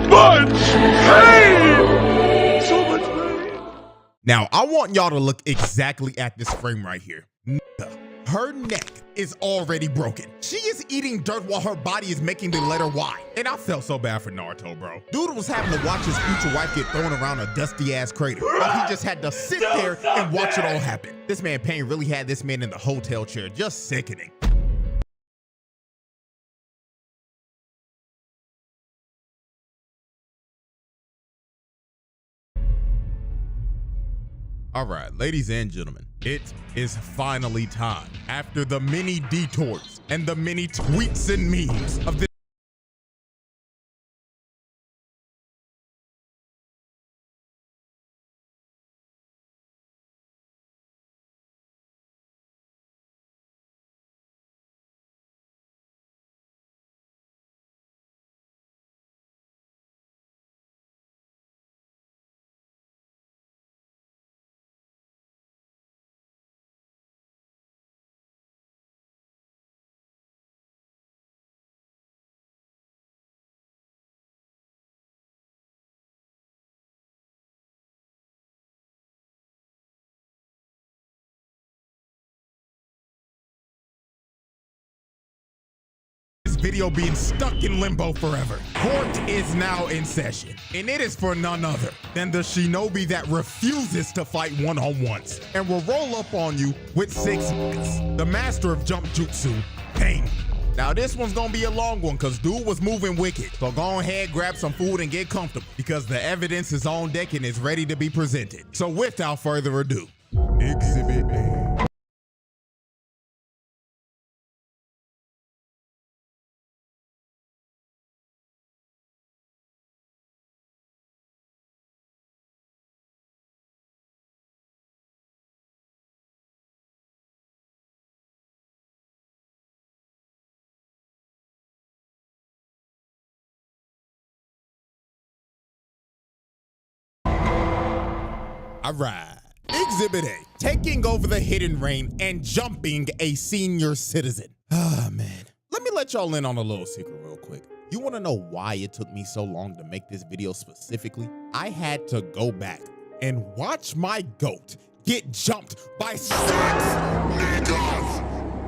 much pain! So much pain! Now, I want y'all to look exactly at this frame right here. Her neck is already broken. She is eating dirt while her body is making the letter Y. And I felt so bad for Naruto, bro. Dude was having to watch his future wife get thrown around a dusty ass crater. While he just had to sit there and watch it all happen. This man Pain really had this man in the hotel chair, just sickening. All right, ladies and gentlemen, it is finally time. After the many detours and the many tweets and memes of this video being stuck in limbo forever. Court is now in session, and it is for none other than the shinobi that refuses to fight one-on-ones and will roll up on you with 6 niggas. The master of jump jutsu, Pain. Now this one's gonna be a long one because dude was moving wicked. So go ahead, grab some food and get comfortable because the evidence is on deck and is ready to be presented. So without further ado, Exhibit A. All right. Exhibit A, taking over the hidden reign and jumping a senior citizen. Ah, man. Let me let y'all in on a little secret real quick. You wanna know why it took me so long to make this video specifically? I had to go back and watch my goat get jumped by 6 niggas.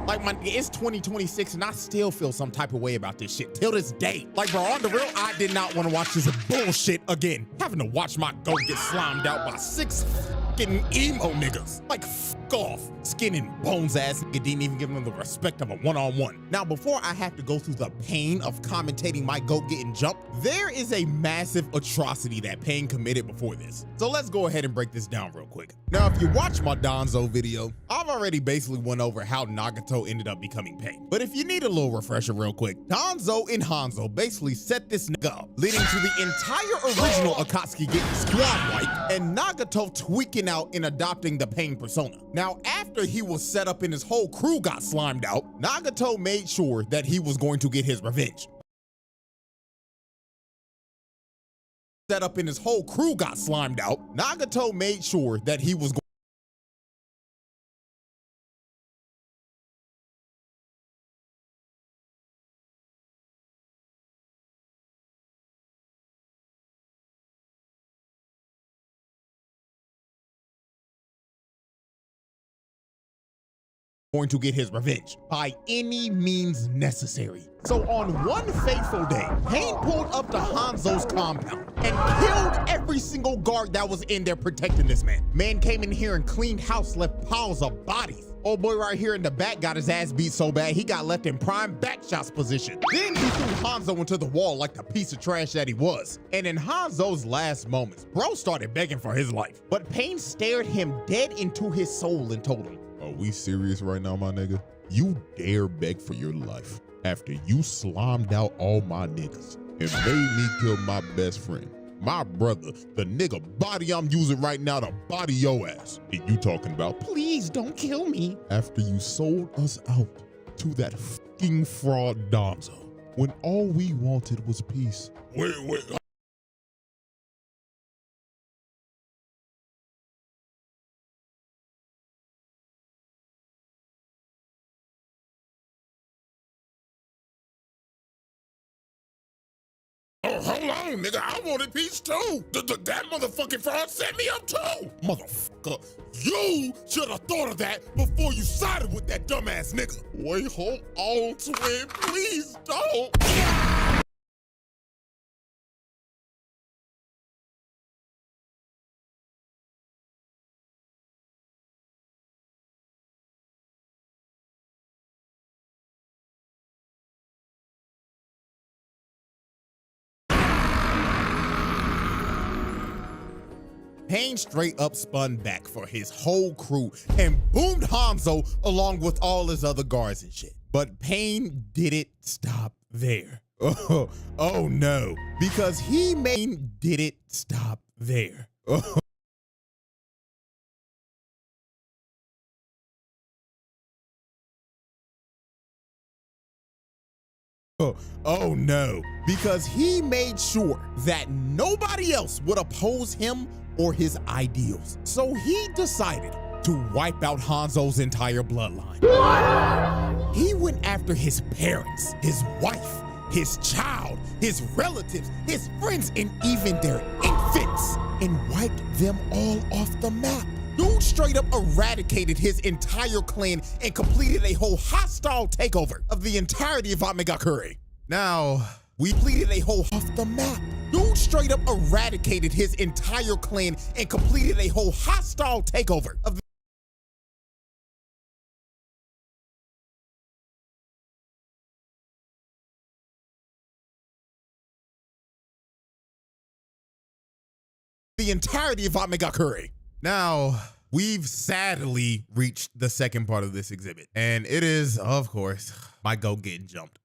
Like, it's 2026 and I still feel some type of way about this shit till this day. Like, bro, on the real, I did not want to watch this bullshit again. Having to watch my goat get slimed out by 6 fucking emo niggas. Like, fuck off. Skin and bones ass nigga didn't even give them the respect of a one-on-one. Now, before I have to go through the pain of commentating my goat getting jumped, there is a massive atrocity that Pain committed before this. So let's go ahead and break this down real quick. Now, if you watch my Donzo video, I've already basically went over how Nagato ended up becoming Pain. But if you need a little refresher real quick, Donzo and Hanzo basically set this nigga up, leading to the entire original Akatsuki getting squad wiped and Nagato tweaking out and adopting the Pain persona. Now, after he was set up and his whole crew got slimed out, Nagato made sure that he was going to get his revenge. Set up and his whole crew got slimed out, Nagato made sure that he was going to get his revenge by any means necessary. So on one fateful day, Pain pulled up to Hanzo's compound and killed every single guard that was in there protecting this man. Man came in here and cleaned house, left piles of bodies. Old boy right here in the back got his ass beat so bad he got left in prime back shots position. Then he threw Hanzo into the wall like the piece of trash that he was. And in Hanzo's last moments, bro started begging for his life. But Pain stared him dead into his soul and told him, "Are we serious right now, my nigga? You dare beg for your life after you slimed out all my niggas and made me kill my best friend, my brother, the nigga body I'm using right now to body your ass. And you talking about, please don't kill me, after you sold us out to that fucking fraud Donzo when all we wanted was peace." Wait. hold on, nigga. I wanted peace too. That motherfucking fraud set me up too. Motherfucker, you should have thought of that before you sided with that dumbass nigga. Wait, hold on, twin. Please don't. Pain straight up spun back for his whole crew and boomed Hanzo along with all his other guards and shit. But Pain didn't stop there. Oh no, because didn't stop there. Oh no, because he made sure that nobody else would oppose him or his ideals. So he decided to wipe out Hanzo's entire bloodline. He went after his parents, his wife, his child, his relatives, his friends, and even their infants, and wiped them all off the map. Dude straight up eradicated his entire clan and completed a whole hostile takeover of the entirety of Amegakure. Now, we completed a whole off the map. Dude straight up eradicated his entire clan and completed a whole hostile takeover of the entirety of Amegakure. Now, we've sadly reached the second part of this exhibit, and it is, of course, my goat getting jumped.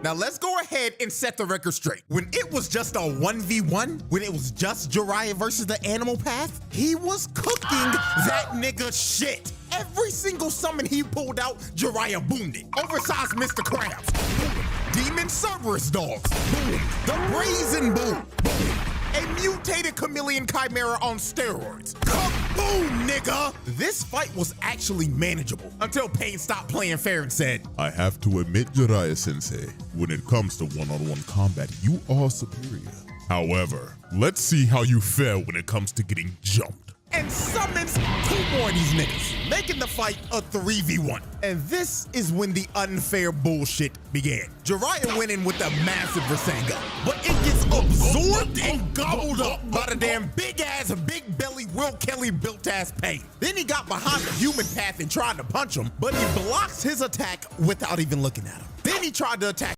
Now let's go ahead and set the record straight. When it was just a 1v1, when it was just Jiraiya versus the Animal Path, he was cooking that nigga shit. Every single summon he pulled out, Jiraiya boomed it. Oversized Mr. Krabs, boom. Demon Cerberus dogs, boom. The Brazen boom, boom. A mutated chameleon chimera on steroids. Kaboom, nigga! This fight was actually manageable until Pain stopped playing fair and said, I have to admit, Jiraiya-sensei, when it comes to one-on-one combat, you are superior. However, let's see how you fare when it comes to getting jumped. And summons 2 more of these niggas, making the fight a 3v1. And this is when the unfair bullshit began. Jiraiya went in with a massive Rasengan, but it gets absorbed and gobbled up by the damn big-ass, big-belly, Will Kelly built-ass Pain. Then he got behind the human path and tried to punch him, but he blocks his attack without even looking at him. Then he tried to attack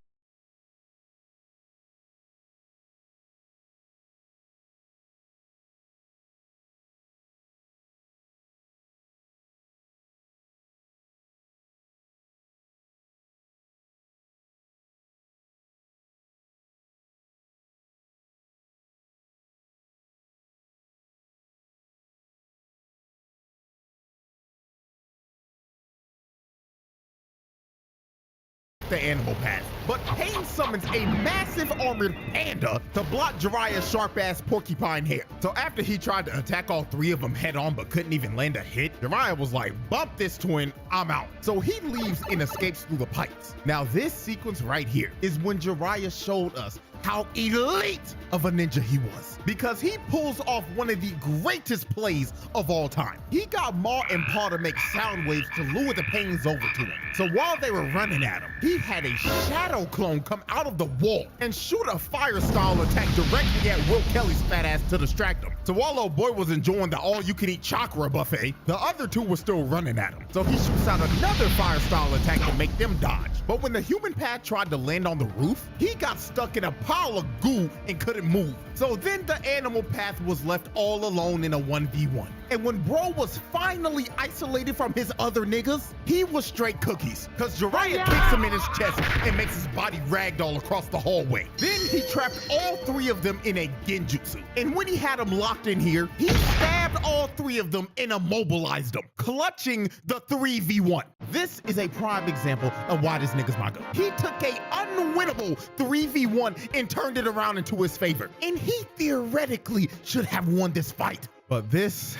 the Animal Path, but Pain summons a massive armored panda to block Jiraiya's sharp-ass porcupine hair. So after he tried to attack all 3 of them head-on but couldn't even land a hit, Jiraiya was like, bump this twin, I'm out. So he leaves and escapes through the pipes. Now this sequence right here is when Jiraiya showed us how elite of a ninja he was, because he pulls off one of the greatest plays of all time. He got Ma and Pa to make sound waves to lure the Pains over to him. So while they were running at him, he had a shadow clone come out of the wall and shoot a fire style attack directly at Will Kelly's fat ass to distract him. So while old boy was enjoying the all-you-can-eat chakra buffet, the other 2 were still running at him. So he shoots out another fire style attack to make them dodge. But when the human pad tried to land on the roof, he got stuck in a pile of goo and couldn't move. So then the Animal Path was left all alone in a 1v1. And when bro was finally isolated from his other niggas, he was straight cookies, cause Jiraiya kicks him in his chest and makes his body ragdoll across the hallway. Then he trapped all 3 of them in a genjutsu. And when he had them locked in here, he stabbed all 3 of them and immobilized them, clutching the 3v1. This is a prime example of why this nigga's my goat. He took a unwinnable 3v1 and turned it around into his favor. And he theoretically should have won this fight. But this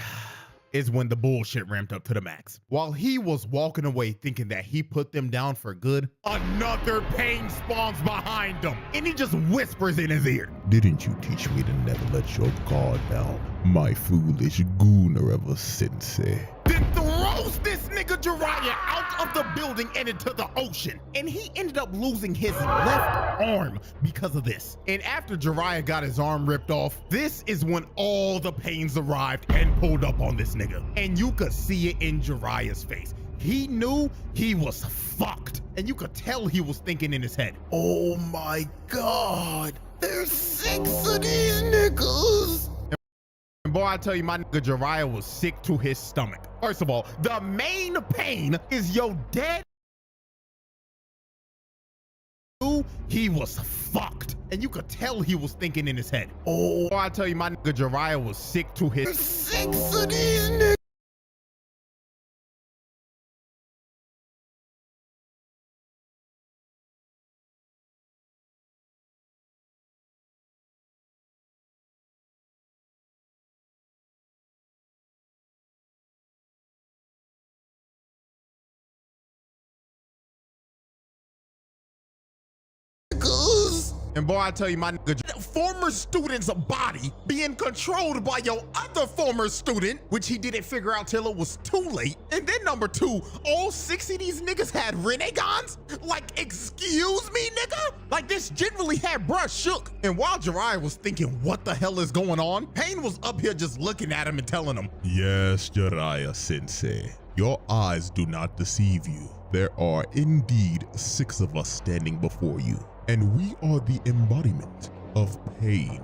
is when the bullshit ramped up to the max. While he was walking away thinking that he put them down for good, another pain spawns behind him, and he just whispers in his ear, Didn't you teach me to never let your guard down, my foolish Gooner sensei? Then throws this nigga Jiraiya out of the building and into the ocean. And he ended up losing his left arm because of this. And after Jiraiya got his arm ripped off, this is when all the pains arrived and pulled up on this nigga. And you could see it in Jiraiya's face. He knew he was fucked. And you could tell he was thinking in his head, oh my God, there's 6 of these niggas. And boy, I tell you, my nigga Jiraiya was sick to his stomach. First of all, the main pain is your dead. He was fucked. And you could tell he was thinking in his head, oh, boy, I tell you, my nigga Jiraiya was sick to his. There's 6 of these niggas. And boy, I tell you, my nigga, former student's body being controlled by your other former student, which he didn't figure out till it was too late. And then number 2, all 6 of these niggas had renegons? Like, excuse me, nigga? Like, this generally had bruh shook. And while Jiraiya was thinking, what the hell is going on? Pain was up here just looking at him and telling him, Yes, Jiraiya sensei, your eyes do not deceive you. There are indeed 6 of us standing before you, and we are the embodiment of pain.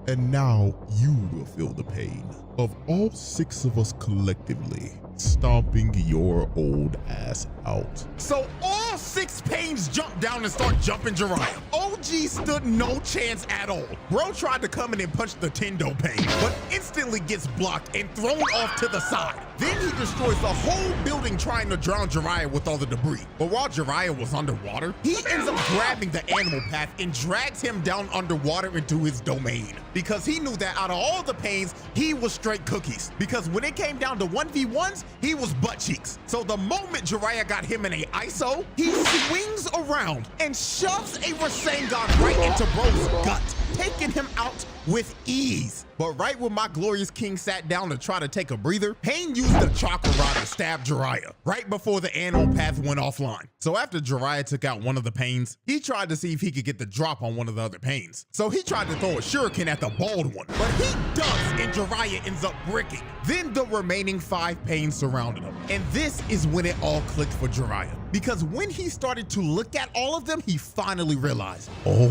And now you will feel the pain of all 6 of us collectively stomping your old ass out. So all 6 pains jumped down and start jumping Jiraiya. OG stood no chance at all. Bro tried to come in and punch the Tendo pain, but instantly gets blocked and thrown off to the side. Then he destroys the whole building trying to drown Jiraiya with all the debris. But while Jiraiya was underwater, he ends up grabbing the animal path and drags him down underwater into his domain. Because he knew that out of all the pains, he was straight cookies. Because when it came down to 1v1s, he was butt cheeks. So the moment Jiraiya got him in a ISO, he swings around and shoves a Rasengan right into bro's gut, taking him out with ease. But right when my glorious king sat down to try to take a breather, Pain used the chakra rod to stab Jiraiya right before the animal path went offline. So after Jiraiya took out one of the pains, he tried to see if he could get the drop on one of the other pains. So he tried to throw a shuriken at the bald one, but he does, and Jiraiya ends up bricking. Then the remaining 5 pains surrounded him. And this is when it all clicked for Jiraiya. Because when he started to look at all of them, he finally realized, oh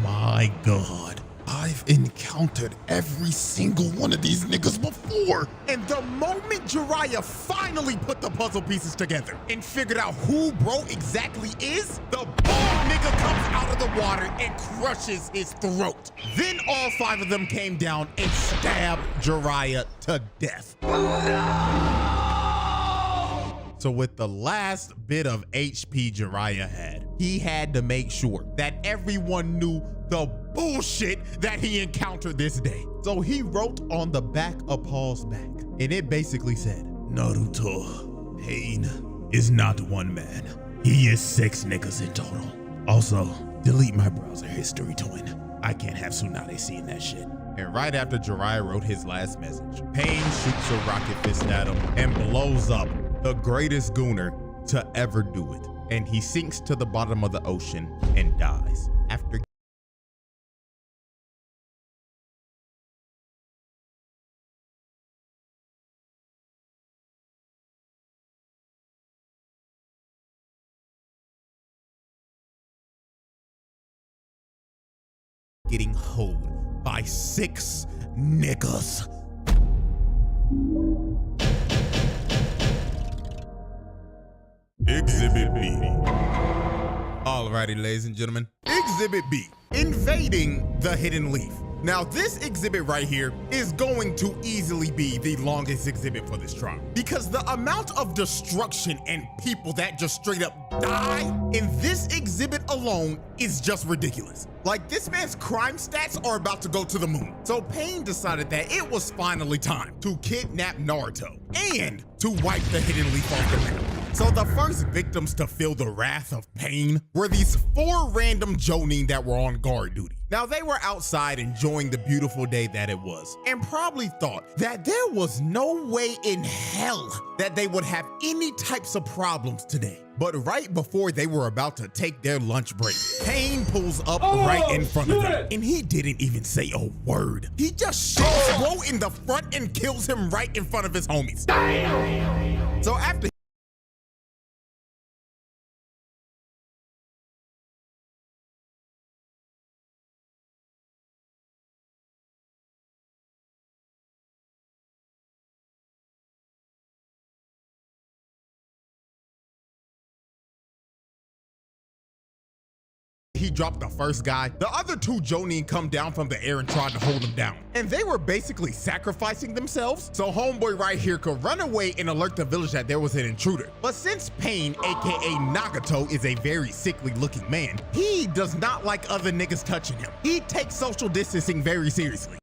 my God, I've encountered every single one of these niggas before. And the moment Jiraiya finally put the puzzle pieces together and figured out who bro exactly is, the bald nigga comes out of the water and crushes his throat. Then all 5 of them came down and stabbed Jiraiya to death. So with the last bit of HP Jiraiya had, he had to make sure that everyone knew the bullshit that he encountered this day. So he wrote on the back of Paul's back, and it basically said, Naruto, Pain is not one man. He is 6 niggas in total. Also, delete my browser history, twin. I can't have Tsunade seeing that shit. And right after Jiraiya wrote his last message, Pain shoots a rocket fist at him and blows up the greatest gooner to ever do it. And he sinks to the bottom of the ocean and dies after getting hoed by 6 niggas. Exhibit B. Alrighty, ladies and gentlemen. Exhibit B, invading the hidden leaf. Now, this exhibit right here is going to easily be the longest exhibit for this trial because the amount of destruction and people that just straight up die in this exhibit alone is just ridiculous. Like, this man's crime stats are about to go to the moon. So Pain decided that it was finally time to kidnap Naruto and to wipe the hidden leaf off the map. So the first victims to feel the wrath of Pain were these 4 random Jonin that were on guard duty. Now, they were outside enjoying the beautiful day that it was and probably thought that there was no way in hell that they would have any types of problems today. But right before they were about to take their lunch break, Pain pulls up right in front of them. And he didn't even say a word. He just shoots Bro in the front and kills him right in front of his homies. Damn. So after he dropped the first guy, the other 2 Jonin come down from the air and tried to hold him down. And they were basically sacrificing themselves so homeboy right here could run away and alert the village that there was an intruder. But since Pain, aka Nagato, is a very sickly looking man, he does not like other niggas touching him. He takes social distancing very seriously.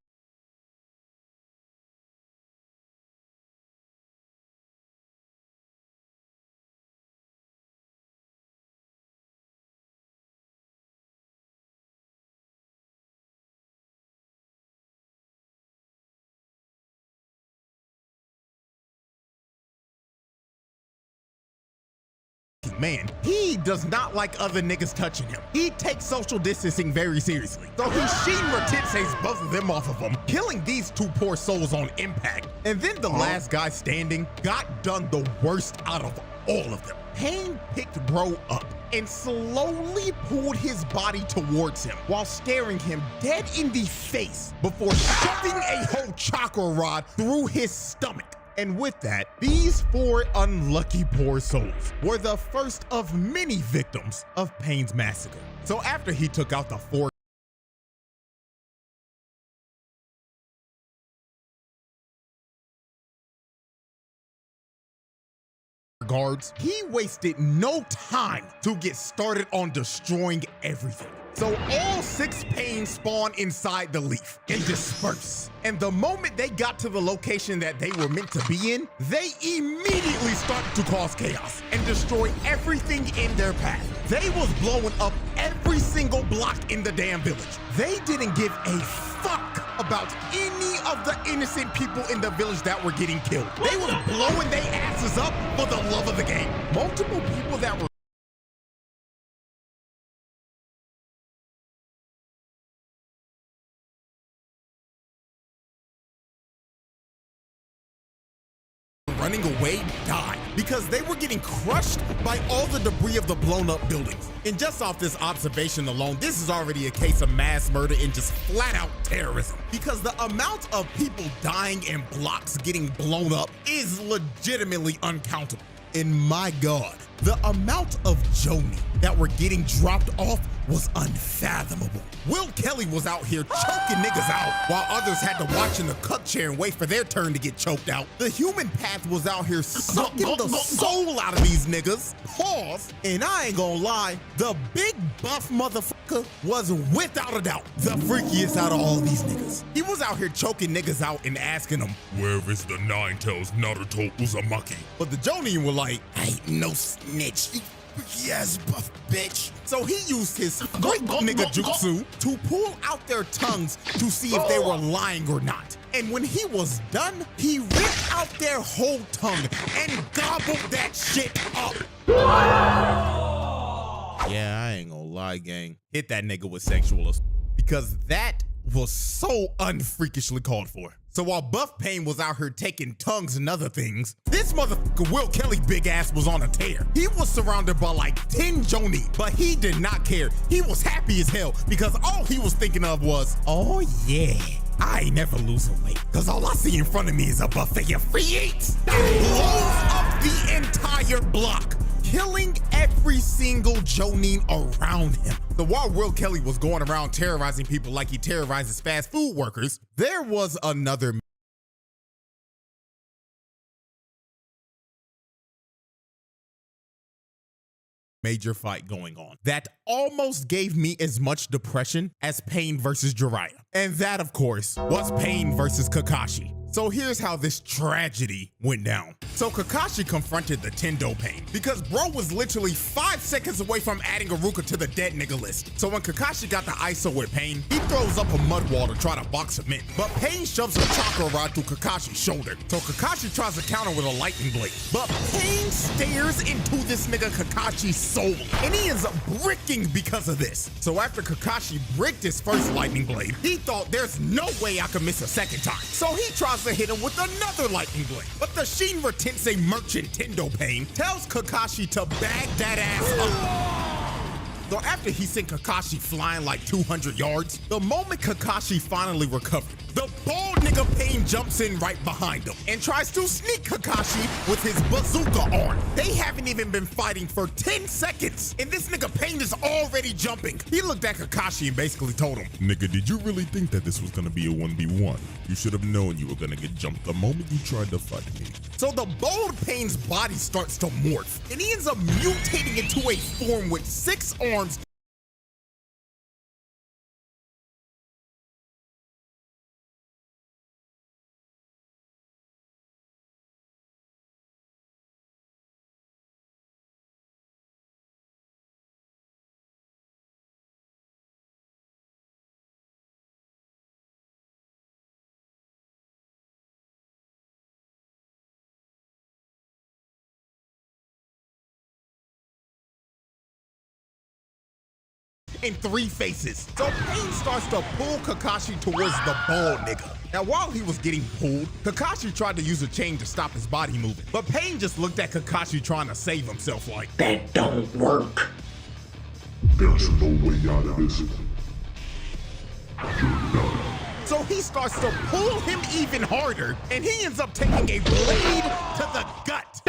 Man, he does not like other niggas touching him. He takes social distancing very seriously. So he Shinra Tensei's both of them off of him, killing these 2 poor souls on impact. And then the last guy standing got done the worst out of all of them. Pain picked bro up and slowly pulled his body towards him while staring him dead in the face before shoving a whole chakra rod through his stomach. And with that, these 4 unlucky poor souls were the first of many victims of Pain's massacre. So after he took out the 4 guards, he wasted no time to get started on destroying everything. So all 6 Pains spawn inside the leaf and disperse. And the moment they got to the location that they were meant to be in, they immediately started to cause chaos and destroy everything in their path. They was blowing up every single block in the damn village. They didn't give a fuck about any of the innocent people in the village that were getting killed. They was blowing their asses up for the love of the game. Multiple people that were running away died because they were getting crushed by all the debris of the blown up buildings. And just off this observation alone, this is already a case of mass murder and just flat out terrorism, because the amount of people dying and blocks getting blown up is legitimately uncountable. And my God, the amount of Jonin that were getting dropped off was unfathomable. Will Kelly was out here choking niggas out while others had to watch in the cuck chair and wait for their turn to get choked out. The human path was out here sucking the soul out of these niggas. Pause. And I ain't gonna lie, the big buff motherfucker was without a doubt the freakiest out of all these niggas. He was out here choking niggas out and asking them, "Where is the Nine Tails Naruto Uzumaki?" But the Jonin were like, "I ain't no snitch. Yes, buff bitch." So he used his great nigga jutsu to pull out their tongues to see if they were lying or not. And when he was done, he ripped out their whole tongue and gobbled that shit up. Yeah, I ain't gonna lie, gang. Hit that nigga with sexual assault, because that was so unfreakishly called for. So while Buff Pain was out here taking tongues and other things, this motherfucker Will Kelly big ass was on a tear. He was surrounded by like 10 Jonin, but he did not care. He was happy as hell because all he was thinking of was, oh yeah, I ain't never losing weight, cause all I see in front of me is a buffet of free eats. It blows up the entire block, killing every single Jonin around him. So while Will Kelly was going around terrorizing people like he terrorizes fast food workers, there was another major fight going on that almost gave me as much depression as Pain versus Jiraiya. And that, of course, was Pain versus Kakashi. So here's how this tragedy went down. So Kakashi confronted the Tendo Pain because bro was literally 5 seconds away from adding Iruka to the dead nigga list. So when Kakashi got the ISO with Pain, he throws up a mud wall to try to box him in. But Pain shoves a chakra rod through Kakashi's shoulder. So Kakashi tries to counter with a lightning blade. But Pain stares into this nigga Kakashi's soul, and he ends up bricking because of this. So after Kakashi bricked his first lightning blade, he thought there's no way I could miss a second time. So he tries to hit him with another lightning blade. But the Shinra Tensei merchant Tendo Pain tells Kakashi to bag that ass up. So after he sent Kakashi flying like 200 yards, the moment Kakashi finally recovered, the bald nigga Pain jumps in right behind him and tries to sneak Kakashi with his bazooka arm. They haven't even been fighting for 10 seconds, and this nigga Pain is already jumping. He looked at Kakashi and basically told him, Nigga, did you really think that this was gonna be a 1v1? You should have known you were gonna get jumped the moment you tried to fight me. So the bald Pain's body starts to morph, and he ends up mutating into a form with 6 arms in 3 faces. So Pain starts to pull Kakashi towards the bald nigga. Now while he was getting pulled, Kakashi tried to use a chain to stop his body moving. But Pain just looked at Kakashi trying to save himself like, that don't work. There's no way out of this. You're done. so he starts to pull him even harder, and he ends up taking a blade to the gut.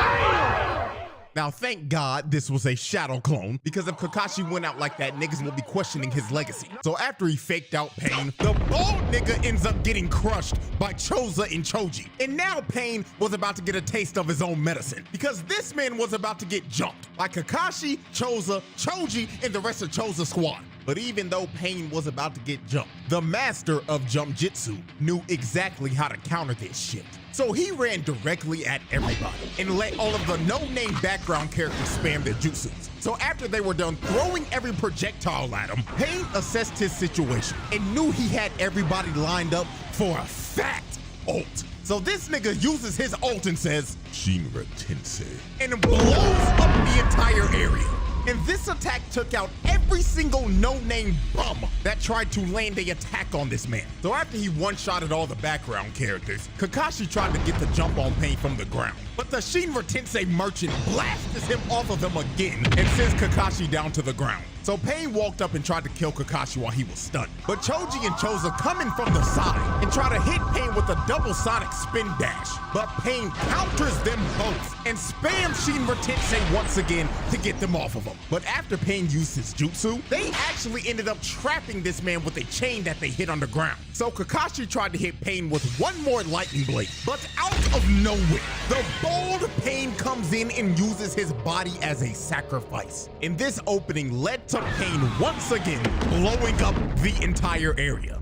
Now, thank God this was a shadow clone, because if Kakashi went out like that, niggas will be questioning his legacy. So after he faked out Pain, the bald nigga ends up getting crushed by Choza and Choji. And now Pain was about to get a taste of his own medicine, because this man was about to get jumped by Kakashi, Choza, Choji, and the rest of Choza's squad. But even though Pain was about to get jumped, the master of JUMPJUTSU knew exactly how to counter this shit. So he ran directly at everybody and let all of the no-name background characters spam their jutsus. So after they were done throwing every projectile at him, Pain assessed his situation and knew he had everybody lined up for a fat ult. So this nigga uses his ult and says, Shinra Tensei, and blows up the entire area. And this attack took out every single no-name bum that tried to land a attack on this man. So after he one-shotted all the background characters, Kakashi tried to get the jump on Pain from the ground. But the Shinra Tensei merchant blasts him off of him again and sends Kakashi down to the ground. So Pain walked up and tried to kill Kakashi while he was stunned. But Choji and Choza come in from the side and try to hit Pain with a double sonic spin dash. But Pain counters them both and spams Shinra Tensei once again to get them off of him. But after Pain used his jutsu, they actually ended up trapping this man with a chain that they hit on the ground. So Kakashi tried to hit Pain with one more lightning blade, but out of nowhere, the bald Pain comes in and uses his body as a sacrifice. And this opening led to Pain once again blowing up the entire area.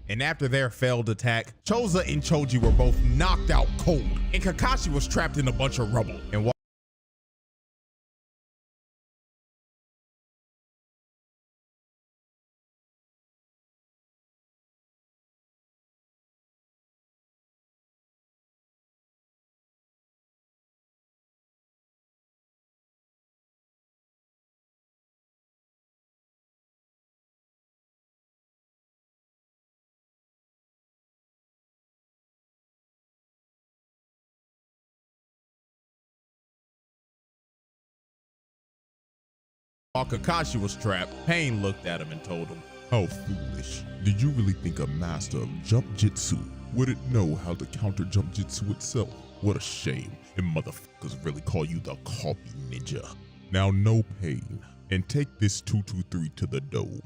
And after their failed attack, Choza and Choji were both knocked out cold, and Kakashi was trapped in a bunch of rubble. And while Kakashi was trapped, Pain looked at him and told him, how foolish. Did you really think a master of JUMPJUTSU wouldn't know how to counter JUMPJUTSU itself? What a shame. And motherfuckers really call you the copy ninja. Now no pain. And take this 223 to the dome.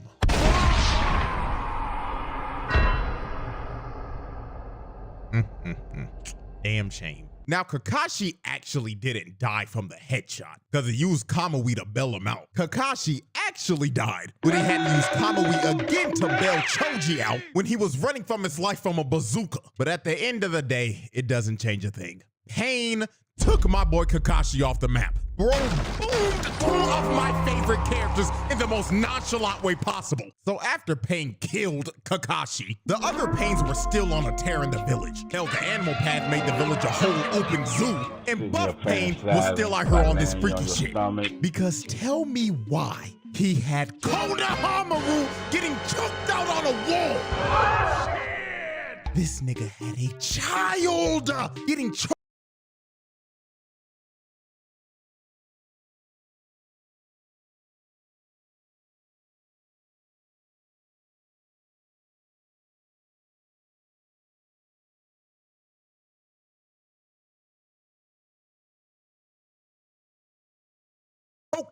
Damn shame. Now, Kakashi actually didn't die from the headshot because he used Kamui to bail him out. Kakashi actually died when he had to use Kamui again to bail Choji out when he was running from his life from a bazooka. But at the end of the day, it doesn't change a thing. Pain took my boy Kakashi off the map. Bro boomed all of my favorite characters in the most nonchalant way possible. So after Pain killed Kakashi, the other Pains were still on a tear in the village. Hell, the animal path made the village a whole open zoo. And Buff Pain was still out here on this freaky shit. Because tell me why he had Konohamaru getting choked out on a wall. This nigga had a child getting choked.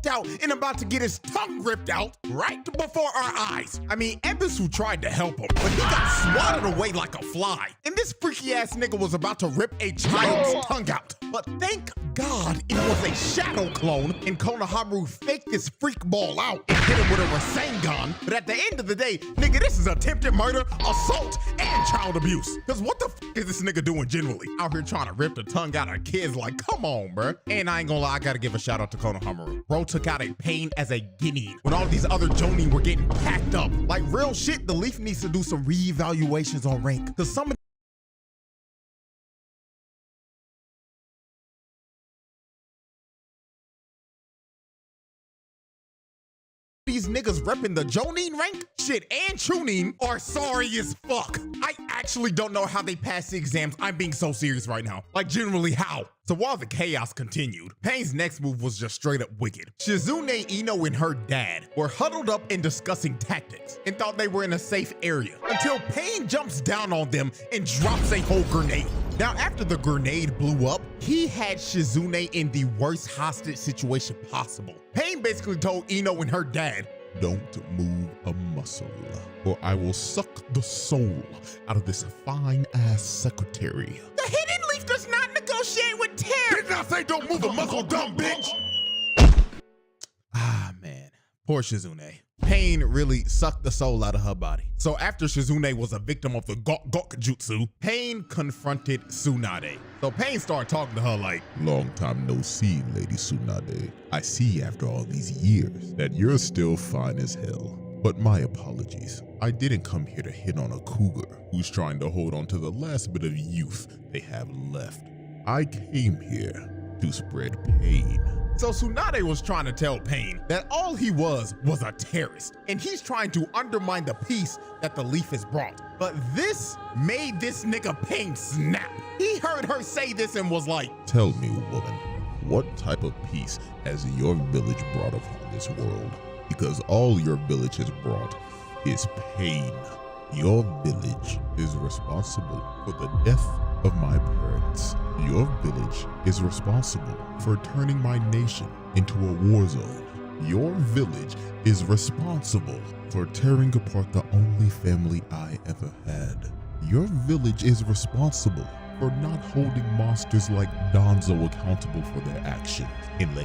Out and about to get his tongue ripped out right before our eyes. I mean, Ebisu tried to help him, but he got swatted away like a fly. And this freaky ass nigga was about to rip a child's tongue out. But thank God it was a shadow clone and Konohamaru faked this freak ball out and hit him with a Rasengan. But at the end of the day, nigga, this is attempted murder, assault, and child abuse. Cause what the f is this nigga doing generally? Out here trying to rip the tongue out of kids, like, come on, bruh. And I ain't gonna lie, I gotta give a shout out to Konohamaru. Bro took out a Pain as a guinea when all these other Jonin were getting packed up. Like real shit, the Leaf needs to do some reevaluations on rank. Cause some of these niggas repping the Jonin rank, shit, and Chunin are sorry as fuck. I actually don't know how they passed the exams. I'm being so serious right now. Like, generally, how? So while the chaos continued, Pain's next move was just straight up wicked. Shizune, Ino, and her dad were huddled up and discussing tactics and thought they were in a safe area until Pain jumps down on them and drops a whole grenade. Now, after the grenade blew up, he had Shizune in the worst hostage situation possible. Pain basically told Ino and her dad, "Don't move a muscle, or I will suck the soul out of this fine-ass secretary." The Hidden Leaf does not negotiate with terror. Did not say don't move a muscle, dumb bitch. Ah, man. Poor Shizune. Pain really sucked the soul out of her body. So after Shizune was a victim of the JUMPJUTSU, Pain confronted Tsunade. So Pain started talking to her like, "Long time no see, Lady Tsunade. I see after all these years that you're still fine as hell. But my apologies. I didn't come here to hit on a cougar who's trying to hold on to the last bit of youth they have left. I came here to spread pain." So Tsunade was trying to tell Pain that all he was a terrorist, and he's trying to undermine the peace that the Leaf has brought. But this made this nigga Pain snap. He heard her say this and was like, "Tell me, woman, what type of peace has your village brought upon this world? Because all your village has brought is pain. Your village is responsible for the death of my parents. Your village is responsible for turning my nation into a war zone. Your village is responsible for tearing apart the only family I ever had. Your village is responsible for not holding monsters like Danzo accountable for their actions and letting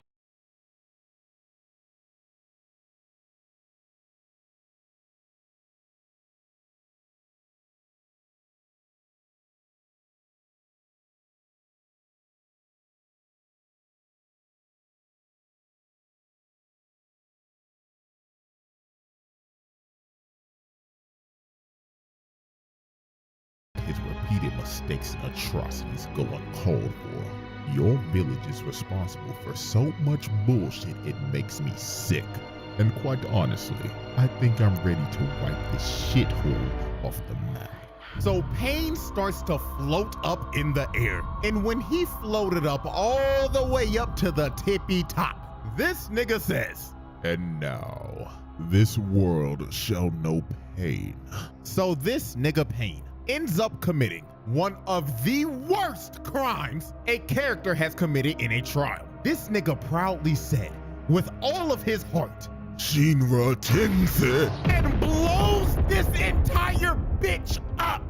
his repeated mistakes and atrocities go uncalled for. Your village is responsible for so much bullshit it makes me sick. And quite honestly, I think I'm ready to wipe this shithole off the map." So Pain starts to float up in the air. And when he floated up all the way up to the tippy top, this nigga says, "And now, this world shall know pain." So this nigga Pain ends up committing one of the worst crimes a character has committed in a trial. This nigga proudly said, with all of his heart, Shinra Tensei. and blows this entire bitch up.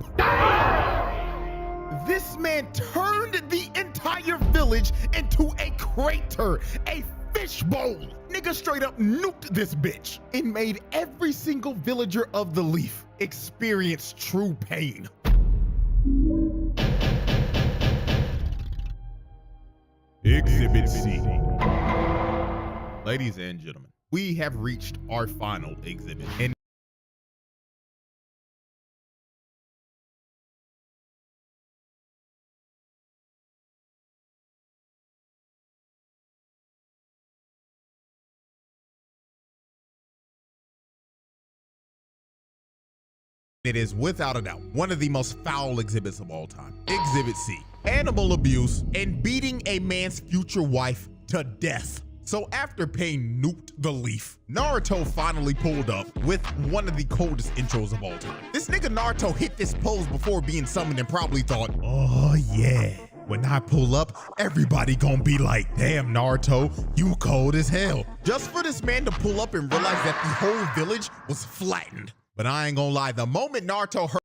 This man turned the entire village into a crater, a fishbowl. Nigga straight up nuked this bitch and made every single villager of the Leaf experience true pain. Exhibit C. Ladies and gentlemen, we have reached our final exhibit. And it is without a doubt one of the most foul exhibits of all time. Exhibit C, animal abuse and beating a man's future wife to death. So after Pain nuked the Leaf, Naruto finally pulled up with one of the coldest intros of all time. This nigga Naruto hit this pose before being summoned and probably thought, oh yeah, when I pull up, everybody gonna be like, damn Naruto, you cold as hell. Just for this man to pull up and realize that the whole village was flattened. But I ain't gonna lie, the moment Naruto heard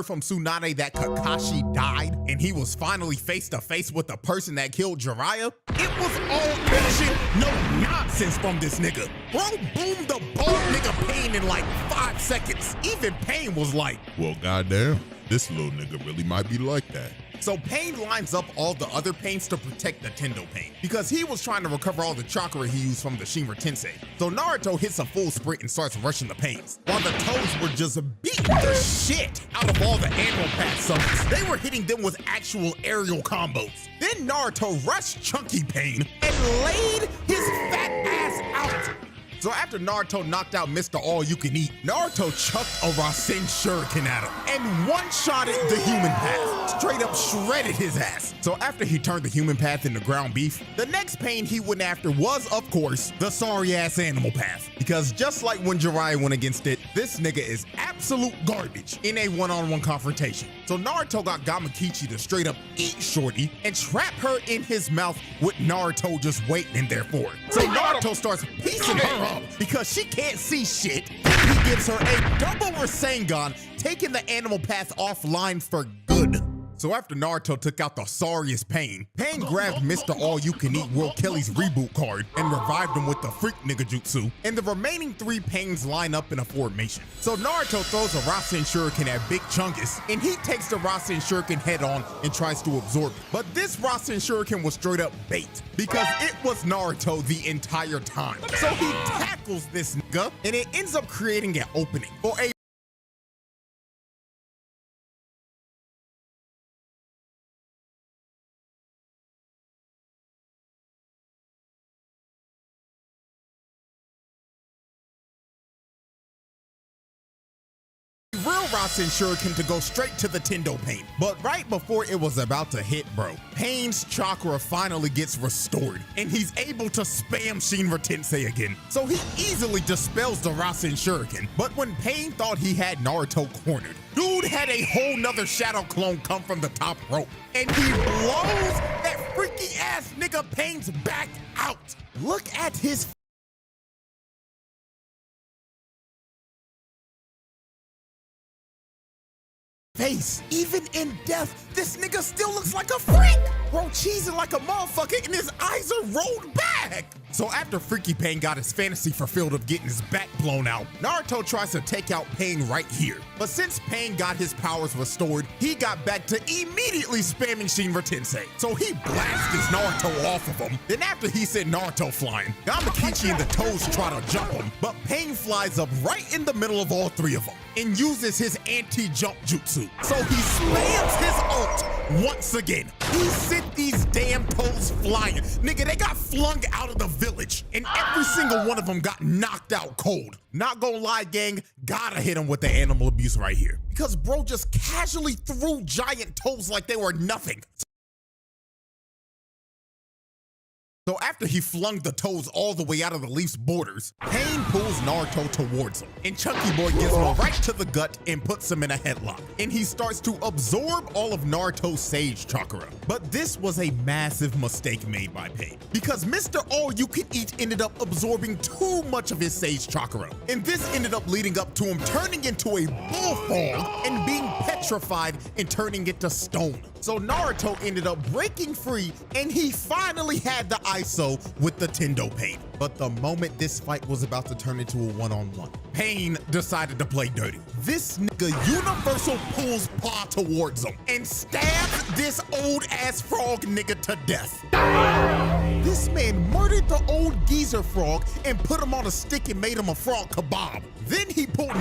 from Tsunade that Kakashi died and he was finally face to face with the person that killed Jiraiya, it was all bullshit, no nonsense from this nigga. Bro boomed the bald nigga Pain in like 5 seconds. Even Pain was like, well, goddamn, this little nigga really might be like that. So Pain lines up all the other Pains to protect the Tendo Pain because he was trying to recover all the chakra he used from the Shinra Tensei. So Naruto hits a full sprint and starts rushing the Pains, while the Toads were just beating the shit out of all the animal path summons. They were hitting them with actual aerial combos. Then Naruto rushed Chunky Pain and laid his fat ass out. So after Naruto knocked out Mr. All-You-Can-Eat, Naruto chucked a Rasen Shuriken at him and one-shotted the human path, straight up shredded his ass. So after he turned the human path into ground beef, the next Pain he went after was, of course, the sorry-ass animal path. Because just like when Jiraiya went against it, this nigga is absolute garbage in a one-on-one confrontation. So Naruto got Gamakichi to straight up eat Shorty and trap her in his mouth with Naruto just waiting in there for her. So Naruto starts piecing her up because she can't see shit. Then he gives her a double Rasengan, taking the animal path offline for good. So after Naruto took out the sorriest Pain, Pain grabbed Mr. All-You-Can-Eat World Kelly's reboot card and revived him with the Freak Nigga Jutsu, and the remaining 3 Pains line up in a formation. So Naruto throws a Rasen Shuriken at Big Chungus, and he takes the Rasen Shuriken head on and tries to absorb it. But this Rasen Shuriken was straight up bait, because it was Naruto the entire time. So he tackles this nigga, and it ends up creating an opening for a real Rasen Shuriken to go straight to the Tendo Pain. But right before it was about to hit, bro, Pain's chakra finally gets restored, and he's able to spam Shinra Tensei again. So he easily dispels the Rasen Shuriken. But when Pain thought he had Naruto cornered, dude had a whole nother shadow clone come from the top rope, and he blows that freaky ass nigga Pain's back out. Look at his face. Even in death, this nigga still looks like a freak. Bro cheesing like a motherfucker and his eyes are rolled back. back! So after Freaky Pain got his fantasy fulfilled of getting his back blown out, Naruto tries to take out Pain right here. But since Pain got his powers restored, he got back to immediately spamming Shinra Tensei. So he blasted Naruto off of him. Then after he sent Naruto flying, Yamakichi and the Toads try to jump him, but Pain flies up right in the middle of all three of them and uses his anti-jump jutsu. So he slams his ult once again. He sent these damn Toads flying. Nigga, they got flung out of the village and every single one of them got knocked out cold. Not gonna lie, gang, gotta hit him with the animal abuse right here. Because bro just casually threw giant toads like they were nothing. So after he flung the toads all the way out of the Leaf's borders, Pain pulls Naruto towards him, and Chunky Boy gets him right to the gut and puts him in a headlock. And he starts to absorb all of Naruto's Sage Chakra. But this was a massive mistake made by Pain, because Mr. All-You-Can-Eat ended up absorbing too much of his Sage Chakra. And this ended up leading up to him turning into a bullfrog and being petrified and turning into stone. So Naruto ended up breaking free and he finally had the ISO with the Tendo Pain. But the moment this fight was about to turn into a one-on-one, Pain decided to play dirty. This nigga universal pulls paw towards him and stabs this old ass frog nigga to death. This man murdered the old geezer frog and put him on a stick and made him a frog kebab. Then he pulled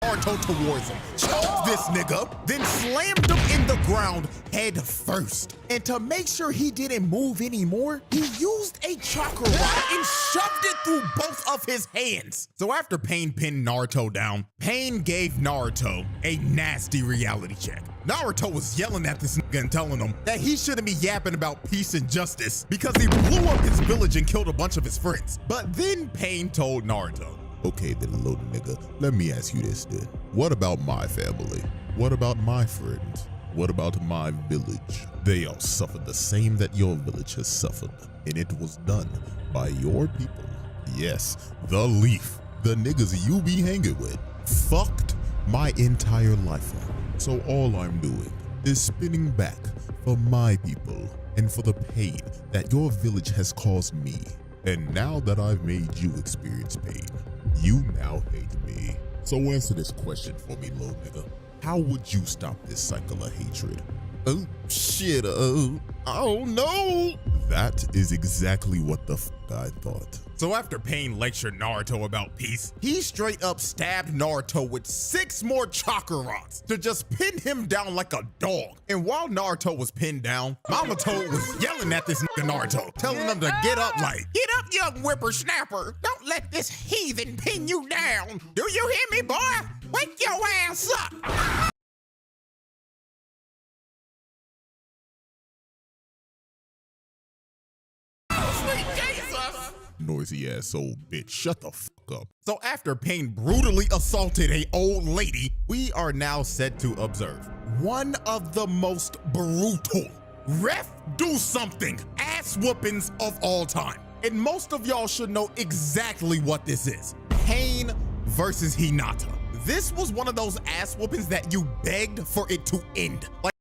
Naruto towards him, choked this nigga, then slammed him in the ground head first. And to make sure he didn't move anymore, he used a chakra rod and shoved it through both of his hands. So after Pain pinned Naruto down, Pain gave Naruto a nasty reality check. Naruto was yelling at this nigga and telling him that he shouldn't be yapping about peace and justice because he blew up his village and killed a bunch of his friends. But then Pain told Naruto, Okay then, little nigga, let me ask you this then. What about my family? What about my friends? What about my village? They all suffered the same that your village has suffered, and it was done by your people. Yes, the Leaf, the niggas you be hanging with, fucked my entire life up. So all I'm doing is spinning back for my people and for the pain that your village has caused me. And now that I've made you experience pain, you now hate me. So answer this question for me, little nigga. How would you stop this cycle of hatred? Oh shit, I don't know. That is exactly what the f I thought. So after Pain lectured Naruto about peace, he straight up stabbed Naruto with 6 more chakra rods to just pin him down like a dog. And while Naruto was pinned down, Mama Toad was yelling at this nigga Naruto, telling him to get up like, "Get up, young whippersnapper. Don't let this heathen pin you down. Do you hear me, boy? Wake your ass up." Noisy ass old bitch, shut the fuck up. So after Pain brutally assaulted a old lady, we are now set to observe one of the most brutal ref do something ass whoopings of all time. And most of y'all should know exactly what this is. Pain versus Hinata. This was one of those ass whoopings that you begged for it to end. Like,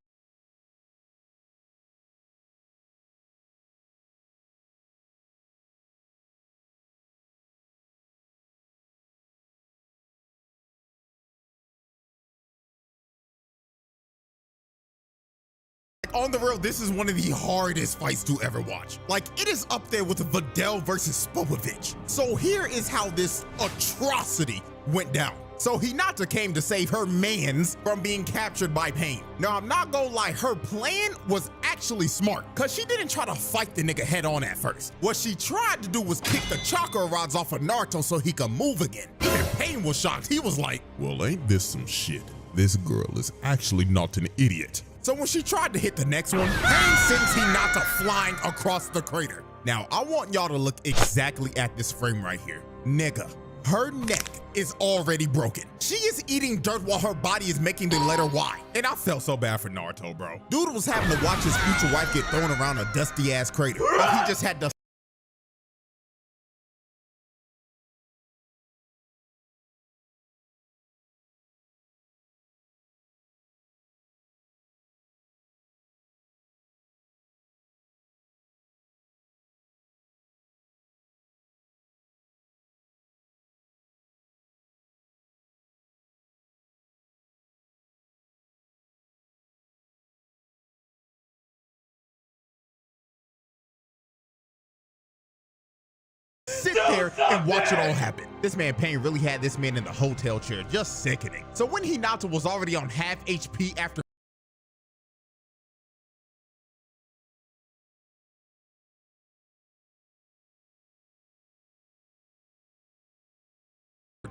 on the real, this is one of the hardest fights to ever watch. Like, it is up there with Vidal versus Spopovich. So here is how this atrocity went down. So Hinata came to save her mans from being captured by Pain. Now, I'm not gonna lie, her plan was actually smart, cause she didn't try to fight the nigga head on at first. What she tried to do was kick the chakra rods off of Naruto so he could move again. Even Pain was shocked. He was like, well, ain't this some shit? This girl is actually not an idiot. So when she tried to hit the next one, Pain sends Hinata flying across the crater. Now, I want y'all to look exactly at this frame right here. Nigga, her neck is already broken. She is eating dirt while her body is making the letter Y. And I felt so bad for Naruto, bro. Dude was having to watch his future wife get thrown around a dusty ass crater, but he just had to there and watch it all happen. This man Pain really had this man in the hotel chair, just sickening. So when Hinata was already on half HP after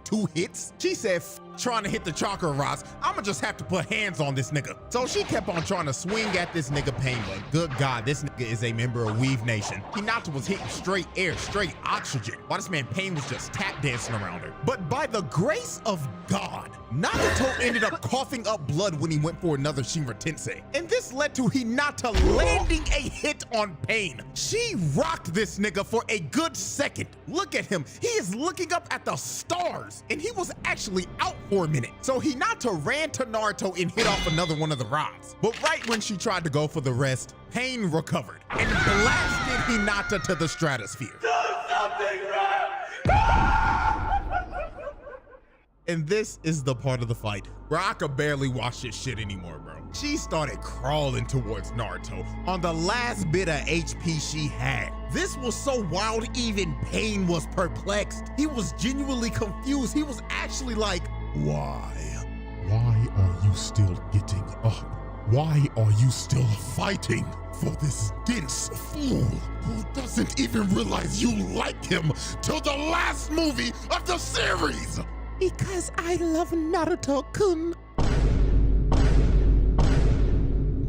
2 hits, she said, trying to hit the chakra rods, I'ma just have to put hands on this nigga. So she kept on trying to swing at this nigga Pain, but good God, this nigga is a member of Weave Nation. Hinata was hitting straight air, straight oxygen, while this man Pain was just tap dancing around her. But by the grace of God, Nagato ended up coughing up blood when he went for another Shinra Tensei. And this led to Hinata landing a hit on Pain. She rocked this nigga for a good second. Look at him, he is looking up at the stars, and he was actually out for a minute. So Hinata ran to Naruto and hit off another one of the rods. But right when she tried to go for the rest, Pain recovered and blasted Hinata to the stratosphere. Do something right! And this is the part of the fight where I could barely watch this shit anymore, bro. She started crawling towards Naruto on the last bit of HP she had. This was so wild, even Pain was perplexed. He was genuinely confused. He was actually like, Why? Why are you still getting up? Why are you still fighting for this dense fool who doesn't even realize you like him till the last movie of the series? because I love Naruto-kun.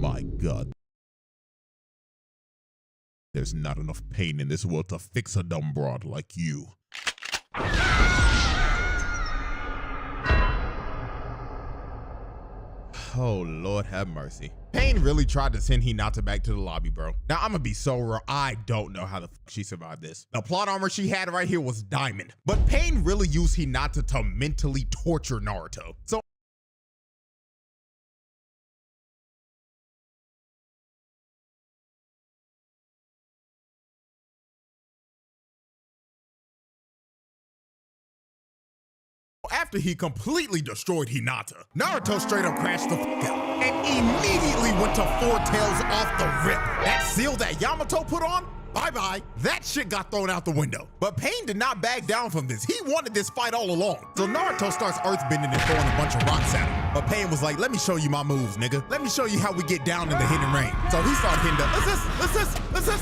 My God. There's not enough pain in this world to fix a dumb broad like you. Oh, Lord have mercy. Pain really tried to send Hinata back to the lobby, bro. Now, I'm gonna be so real, I don't know how the fuck she survived this. The plot armor she had right here was diamond, but Pain really used Hinata to mentally torture Naruto. So after he completely destroyed Hinata, Naruto straight up crashed the fuck out and immediately went to Four Tails off the rip. That seal that Yamato put on, bye-bye. That shit got thrown out the window. But Pain did not back down from this. He wanted this fight all along. So Naruto starts earthbending and throwing a bunch of rocks at him. But Pain was like, let me show you my moves, nigga. Let me show you how we get down in the hidden rain. So he started hitting the, what's this?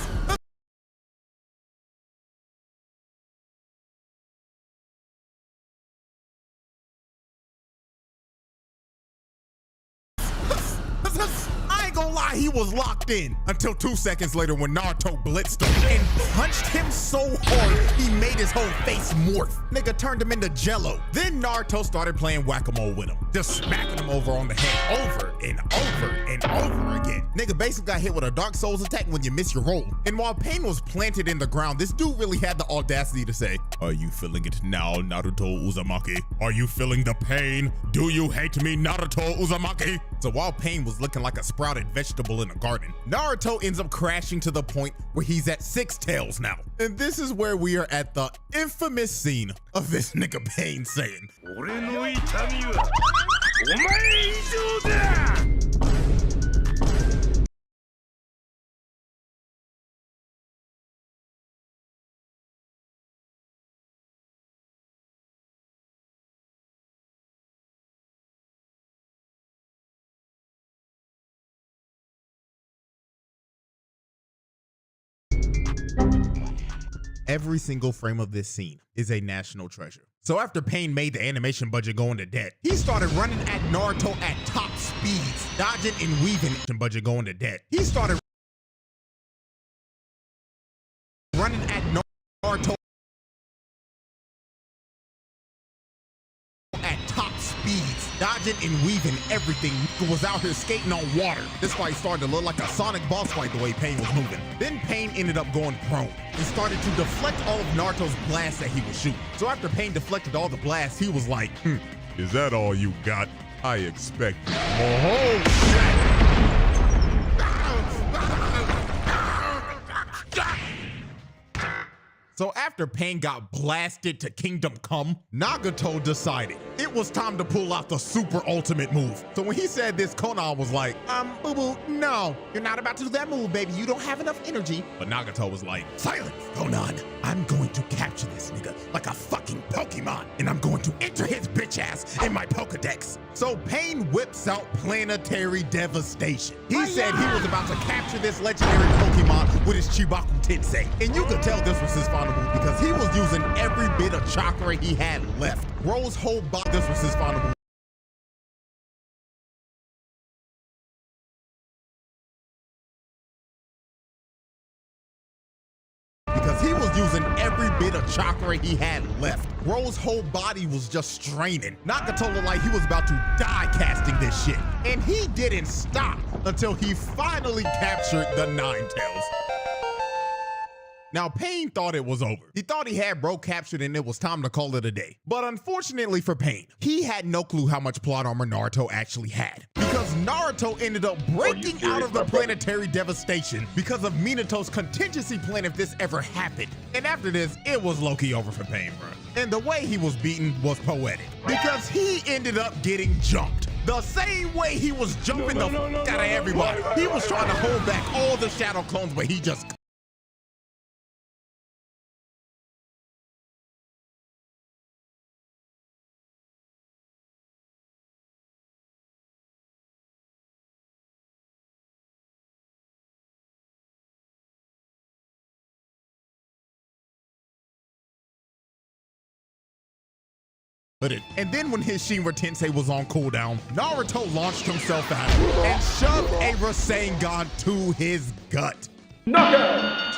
I ain't gonna lie, he was locked in until 2 seconds later when Naruto blitzed him and punched him so hard he made his whole face morph. Nigga turned him into jello. Then Naruto started playing whack-a-mole with him, just smacking him over on the head over and over and over again. Nigga basically got hit with a Dark Souls attack when you miss your roll. And while Pain was planted in the ground, this dude really had the audacity to say, "Are you feeling it now, Naruto Uzumaki? Are you feeling the pain? Do you hate me, Naruto Uzumaki?" So while Pain was looking like a sprouted vegetable in a garden, Naruto ends up crashing to the point where he's at 6 tails now. And this is where we are at the infamous scene of this nigga Pain saying, "俺の痛みはお前以上だ!" Every single frame of this scene is a national treasure. So after Pain made the animation budget go into debt, he started running at Naruto at top speeds, dodging and weaving budget going to debt. He started running at Naruto at top speeds, dodging and weaving everything. He was out here skating on water. This fight started to look like a Sonic boss fight the way Pain was moving. Then Pain ended up going prone and started to deflect all of Naruto's blasts that he was shooting. So after Pain deflected all the blasts, he was like, Is that all you got? I expect more. So after Pain got blasted to Kingdom Come, Nagato decided it was time to pull out the super ultimate move. So when he said this, Conan was like, boo-boo, no, you're not about to do that move, baby. You don't have enough energy. But Nagato was like, silence, Conan. I'm going to capture this nigga like a fucking Pokemon, and I'm going to enter his bitch ass in my Pokedex. So Pain whips out Planetary Devastation. He said he was about to capture this legendary Pokemon with his Chibaku Tensei. And you could tell this was his final move because he was using every bit of chakra he had left. Ro's whole body, this was his final move. Because he was using every bit of chakra he had left. Ro's whole body was just straining. Nagato looked like he was about to die casting this shit. And he didn't stop until he finally captured the Ninetales. Now, Pain thought it was over. He thought he had Bro captured and it was time to call it a day. But unfortunately for Pain, he had no clue how much plot armor Naruto actually had. Because Naruto ended up breaking out of the Planetary Devastation because of Minato's contingency plan if this ever happened. And after this, it was low-key over for Pain, bro. And the way he was beaten was poetic. Because he ended up getting jumped. The same way he was jumping the fuck out of everybody. He was trying to hold back all the shadow clones, but he just... And then when his Shinra Tensei was on cooldown, Naruto launched himself out and shoved a Rasengan to his gut. Knockout!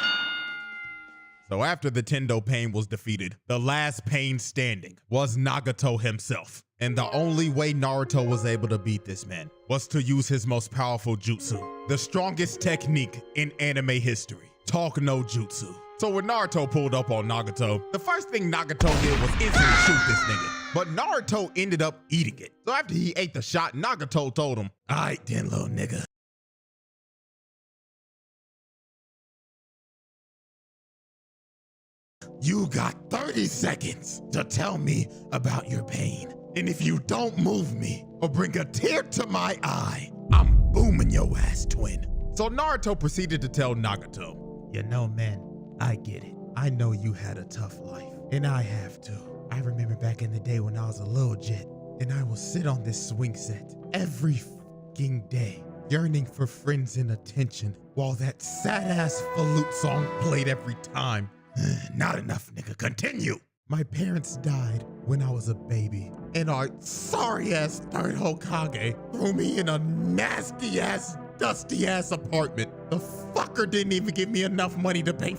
So after the Tendo Pain was defeated, the last Pain standing was Nagato himself. And the only way Naruto was able to beat this man was to use his most powerful jutsu, the strongest technique in anime history, Talk no Jutsu. So when Naruto pulled up on Nagato, the first thing Nagato did was instantly shoot this nigga. But Naruto ended up eating it. So after he ate the shot, Nagato told him, all right then, little nigga. You got 30 seconds to tell me about your pain. And if you don't move me or bring a tear to my eye, I'm booming your ass, twin. So Naruto proceeded to tell Nagato, you know, man, I get it. I know you had a tough life, and I have too. I remember back in the day when I was a little jet, and I would sit on this swing set every fucking day, yearning for friends and attention, while that sad-ass flute song played every time. Not enough, nigga. Continue. My parents died when I was a baby, and our sorry-ass third Hokage threw me in a nasty-ass, dusty-ass apartment. The fucker didn't even give me enough money to pay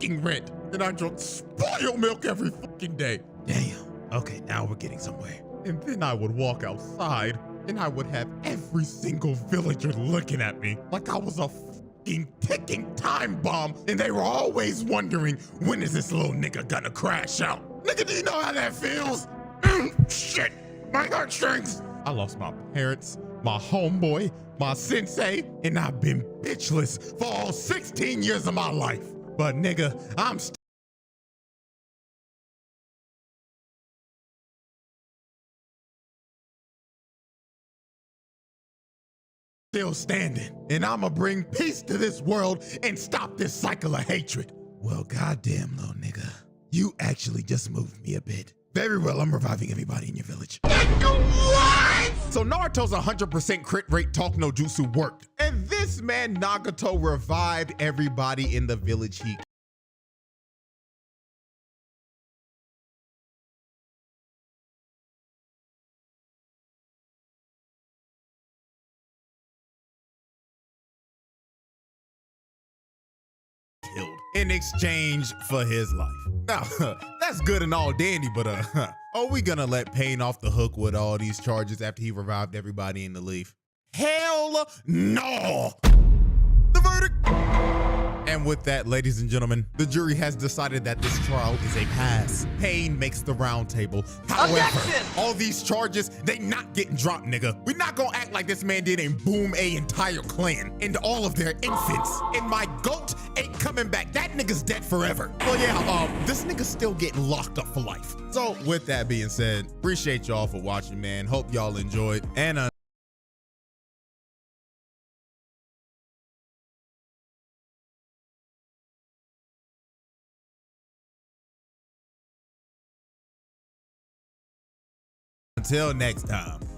rent, and I drunk spoiled milk every fucking day. Damn. Okay, now we're getting somewhere. And then I would walk outside, and I would have every single villager looking at me like I was a fucking ticking time bomb, and they were always wondering, when is this little nigga gonna crash out? Nigga, do you know how that feels? Shit, my heartstrings. I lost my parents, my homeboy, my sensei, and I've been bitchless for all 16 years of my life. But nigga, I'm still standing, and I'ma bring peace to this world and stop this cycle of hatred. Well, goddamn, little nigga, you actually just moved me a bit. Very well, I'm reviving everybody in your village. What? So Naruto's 100% crit rate Talk no Jutsu worked, and this man Nagato revived everybody in the village he killed in exchange for his life. Now, that's good and all dandy, but are we gonna let Pain off the hook with all these charges after he revived everybody in the leaf? Hell no! The verdict! And with that, ladies and gentlemen, the jury has decided that this trial is a pass. Pain makes the round table. However, all these charges, they not getting dropped, nigga. We not gonna act like this man did and boom a entire clan and all of their infants. And my goat ain't coming back. That That nigga's dead forever. Well, yeah, this nigga's still getting locked up for life. So with that being said, appreciate y'all for watching, man. Hope y'all enjoyed. And until next time.